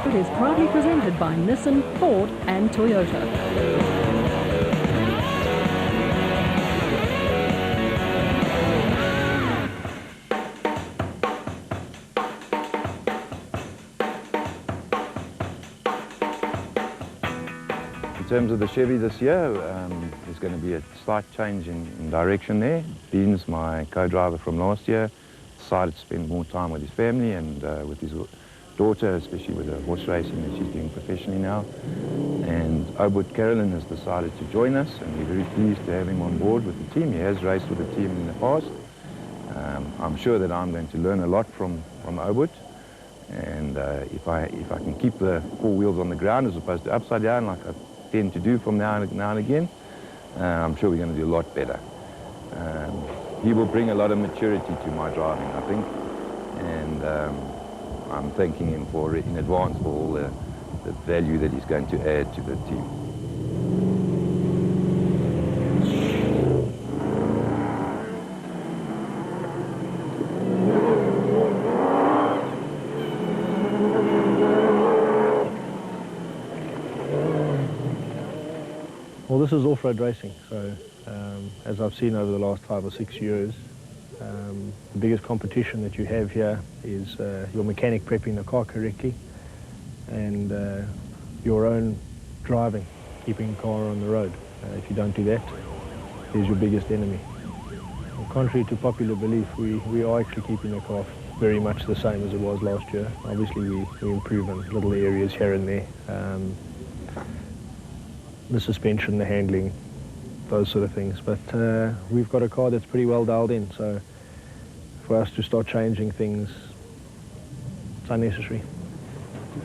It is proudly presented by Nissan, Ford and Toyota. In terms of the Chevy this year, there's going to be a slight change in direction there. Dean's my co-driver from last year, decided to spend more time with his family and with his daughter, especially with the horse racing that she's doing professionally now. And Obud Carolyn has decided to join us, and we're very pleased to have him on board with the team. He has raced with the team in the past. I'm sure that I'm going to learn a lot from Obud. And if I can keep the four wheels on the ground as opposed to upside down like I tend to do from now and again, I'm sure we're going to do a lot better. He will bring a lot of maturity to my driving, I think, and I'm thanking him in advance for all the value that he's going to add to the team. Well, this is off-road racing, so as I've seen over the last 5 or 6 years, the biggest competition that you have here is your mechanic prepping the car correctly and your own driving, keeping the car on the road. If you don't do that, is your biggest enemy. And contrary to popular belief, we are actually keeping the car very much the same as it was last year. Obviously, we improve in little areas here and there. The suspension, the handling, those sort of things. But we've got a car that's pretty well dialed in, so for us to start changing things, it's unnecessary.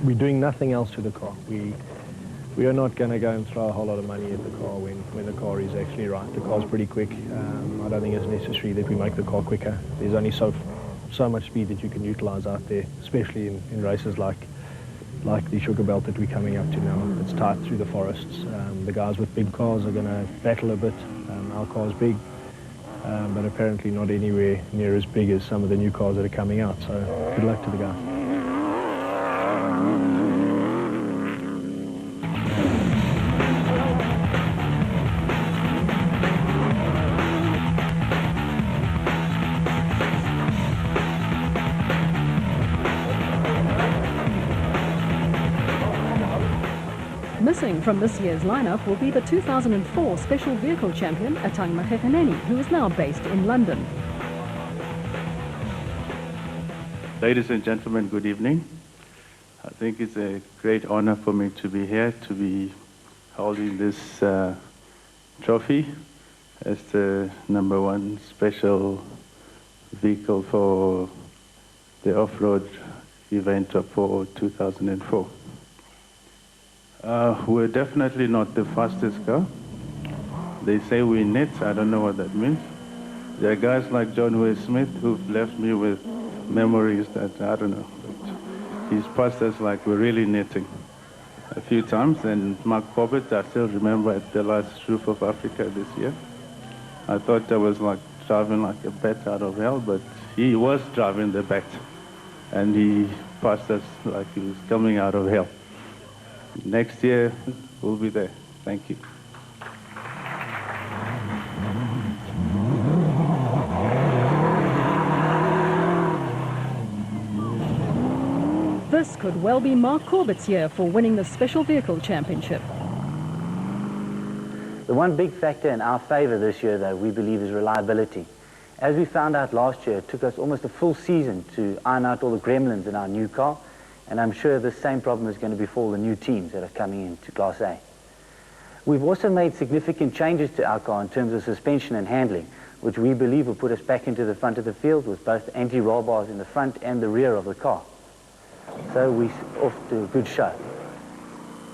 We're doing nothing else to the car. We are not going to go and throw a whole lot of money at the car when the car is actually right. The car's pretty quick. I don't think it's necessary that we make the car quicker. There's only so much speed that you can utilize out there, especially in races like the Sugar Belt that we're coming up to now. It's tight through the forests. The guys with big cars are going to battle a bit. Our car's big, but apparently not anywhere near as big as some of the new cars that are coming out. So good luck to the guys. Missing from this year's lineup will be the 2004 Special Vehicle Champion, Atang Makhekaneni, who is now based in London. Ladies and gentlemen, good evening. I think it's a great honor for me to be here, to be holding this trophy as the #1 special vehicle for the off-road event for 2004. We're definitely not the fastest car. They say we're nits. I don't know what that means. There are guys like John Wayne Smith who've left me with memories that I don't know. But he's passed us like we're really knitting a few times. And Mark Corbett, I still remember at the last Roof of Africa this year. I thought I was like driving like a bat out of hell, but he was driving the bat. And he passed us like he was coming out of hell. Next year, we'll be there. Thank you. This could well be Mark Corbett's year for winning the Special Vehicle Championship. The one big factor in our favor this year, though, we believe is reliability. As we found out last year, it took us almost a full season to iron out all the gremlins in our new car. And I'm sure the same problem is going to befall the new teams that are coming into Class A. We've also made significant changes to our car in terms of suspension and handling, which we believe will put us back into the front of the field with both anti-roll bars in the front and the rear of the car. So we're off to a good show.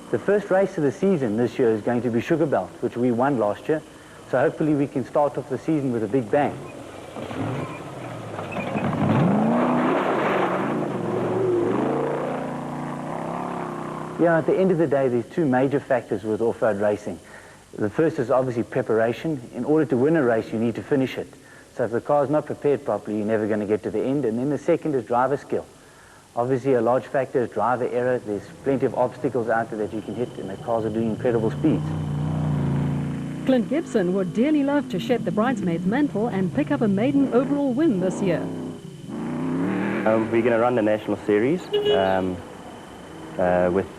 The first race of the season this year is going to be Sugar Belt, which we won last year. So hopefully we can start off the season with a big bang. Yeah, at the end of the day, there's two major factors with off-road racing. The first is obviously preparation. In order to win a race, you need to finish it. So if the car's not prepared properly, you're never going to get to the end. And then the second is driver skill. Obviously, a large factor is driver error. There's plenty of obstacles out there that you can hit, and the cars are doing incredible speeds. Clint Gibson would dearly love to shed the bridesmaid's mantle and pick up a maiden overall win this year. We're going to run the National Series with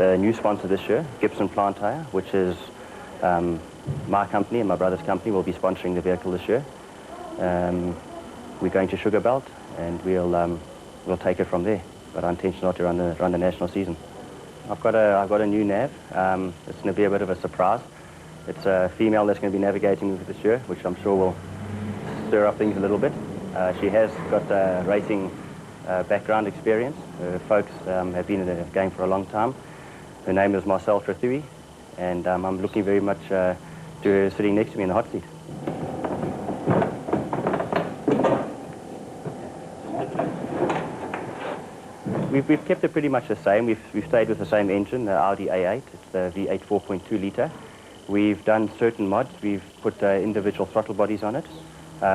a new sponsor this year, Gibson Plant Hire, which is my company and my brother's company will be sponsoring the vehicle this year. We're going to Sugar Belt, and we'll take it from there. But our intention is not to run the national season. I've got a new nav. It's going to be a bit of a surprise. It's a female that's going to be navigating with this year, which I'm sure will stir up things a little bit. She has got racing background experience. Her folks have been in the game for a long time. Her name is Marcel Trathui, and I'm looking very much to her sitting next to me in the hot seat. We've kept it pretty much the same. We've stayed with the same engine, the Audi A8. It's the V8 4.2 litre. We've done certain mods. We've put individual throttle bodies on it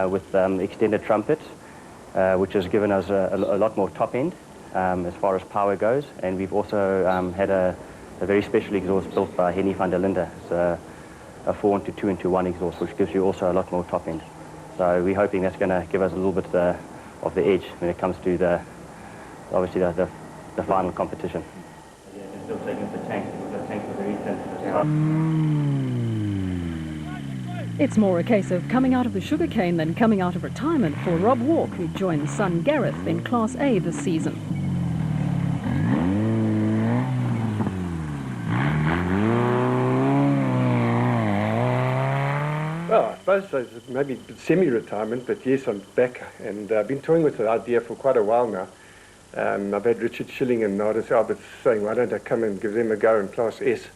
with extended trumpets, which has given us a lot more top end as far as power goes. And we've also had a very special exhaust built by Henny van der Linde. It's a 4-into-2-into-1 exhaust, which gives you also a lot more top end. So we're hoping that's going to give us a little bit of the edge when it comes to obviously the final competition. Yeah, they're still taking the tanks. The tanks are very sensitive. It's more a case of coming out of the sugarcane than coming out of retirement for Rob Walk, who joined son Gareth in Class A this season. Well, I suppose it's maybe semi-retirement, but yes, I'm back, and I've been toying with the idea for quite a while now. I've had Richard Schilling and Nardis Alberts saying, why don't I come and give them a go in Class S?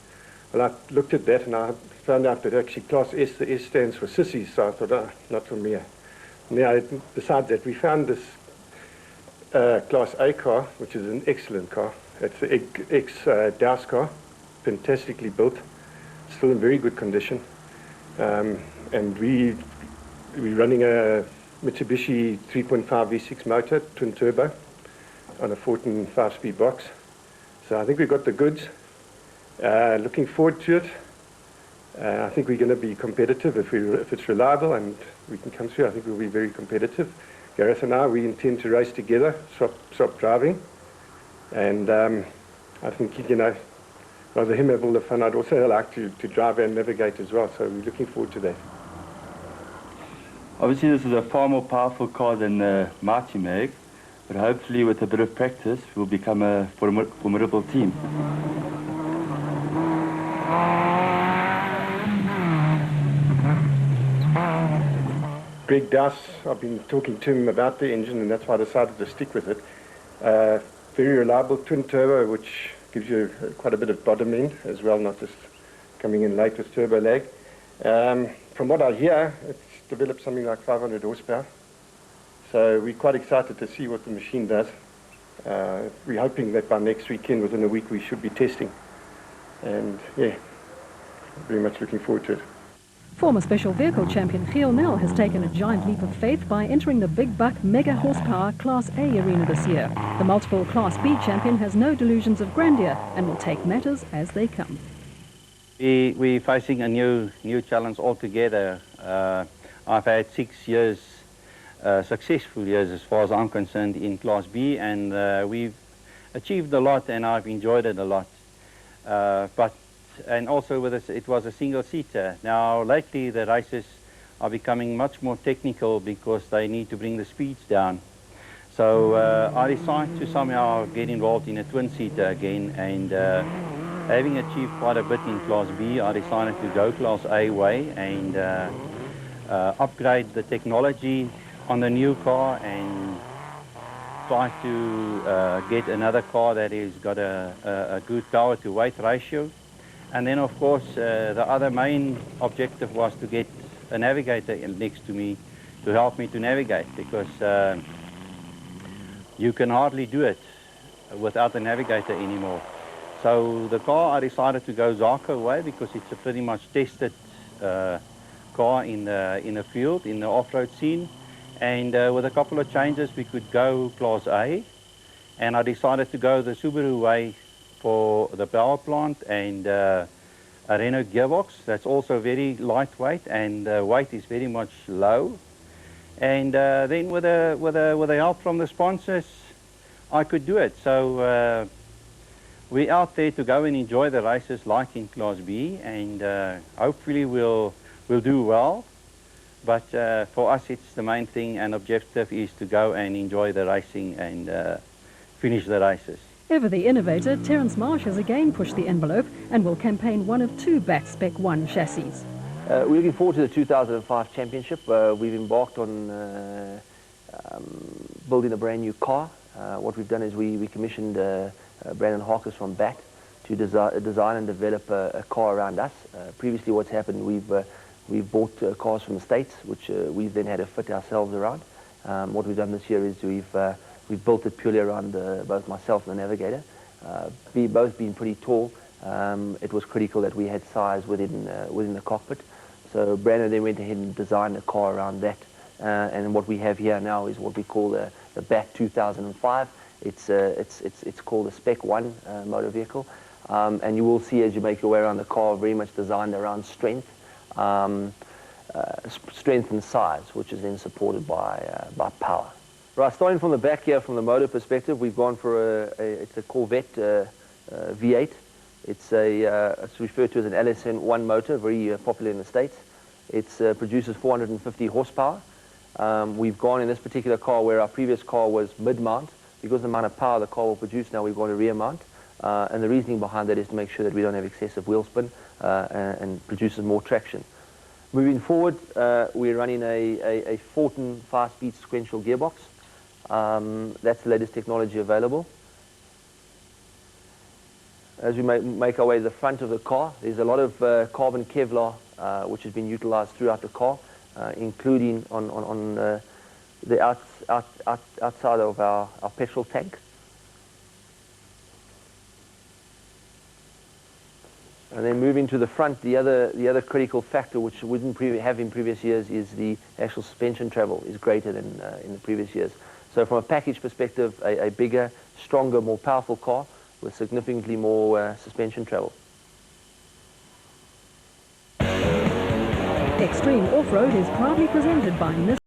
Well, I looked at that and I found out that actually Class S, the S stands for sissies, so I thought, not for me. Now, besides that, we found this Class A car, which is an excellent car. It's the ex-Douse car, fantastically built, still in very good condition. And we're running a Mitsubishi 3.5 V6 motor, twin turbo, on a 14 5-speed box. So I think we've got the goods. Looking forward to it. I think we're going to be competitive if it's reliable and we can come through. I think we'll be very competitive. Gareth and I, we intend to race together, swap driving. And I think, rather him have all the fun. I'd also like to drive and navigate as well. So we're looking forward to that. Obviously, this is a far more powerful car than the Mighty Mag. But hopefully with a bit of practice, we'll become a formidable team. Greg Douse, I've been talking to him about the engine, and that's why I decided to stick with it. Very reliable twin turbo, which gives you quite a bit of bottom end as well, not just coming in late with turbo lag. From what I hear, it's developed something like 500 horsepower. So we're quite excited to see what the machine does. We're hoping that by next weekend, within a week, we should be testing. And yeah, very much looking forward to it. Former special vehicle champion Giel Nel has taken a giant leap of faith by entering the big buck mega horsepower Class A arena this year. The multiple Class B champion has no delusions of grandeur and will take matters as they come. We're facing a new challenge altogether. I've had 6 years successful years as far as I'm concerned in Class B, and we've achieved a lot and I've enjoyed it a lot. And also with us, it was a single-seater. Now lately the races are becoming much more technical because they need to bring the speeds down. So I decided to somehow get involved in a twin-seater again, and having achieved quite a bit in Class B, I decided to go Class A way and upgrade the technology on the new car and try to get another car that has got a good power to weight ratio. And then of course the other main objective was to get a navigator next to me to help me to navigate, because you can hardly do it without a navigator anymore. So the car, I decided to go Zarco way because it's a pretty much tested car in the field, in the off-road scene. And with a couple of changes, we could go Class A. And I decided to go the Subaru way for the power plant and a Renault gearbox that's also very lightweight and weight is very much low. And then with the help from the sponsors, I could do it. So we're out there to go and enjoy the races like in Class B, and hopefully we'll do well. But for us, it's the main thing and objective is to go and enjoy the racing and finish the races. Ever the innovator, Terence Marsh has again pushed the envelope and will campaign one of two BAT Spec 1 chassis. We're looking forward to the 2005 championship. We've embarked on building a brand new car. What we've done is we commissioned Brandon Harkis from BAT to design and develop a car around us. Previously what's happened, we've bought cars from the States, which we've then had to fit ourselves around. What we've done this year is we've built it purely around both myself and the navigator. Both being pretty tall, it was critical that we had size within the cockpit. So Brandon then went ahead and designed a car around that. And what we have here now is what we call the BAT 2005. It's called a Spec 1 motor vehicle. And you will see as you make your way around the car, very much designed around strength. Strength and size, which is then supported by power. Right, starting from the back here, from the motor perspective, we've gone for it's a Corvette V8. It's referred to as an LSN1 motor, very popular in the States. It produces 450 horsepower. We've gone in this particular car where our previous car was mid-mount. Because of the amount of power the car will produce, now we've gone to rear mount. And the reasoning behind that is to make sure that we don't have excessive wheel spin and produces more traction. Moving forward, we're running a Fortin 5-speed sequential gearbox. That's the latest technology available. As we make our way to the front of the car, there's a lot of carbon Kevlar which has been utilized throughout the car, including on the outside of our petrol tank. And then moving to the front, the other critical factor which we didn't have in previous years is the actual suspension travel is greater than in the previous years. So from a package perspective, a bigger, stronger, more powerful car with significantly more suspension travel. Extreme Off-Road is proudly presented by Nissan.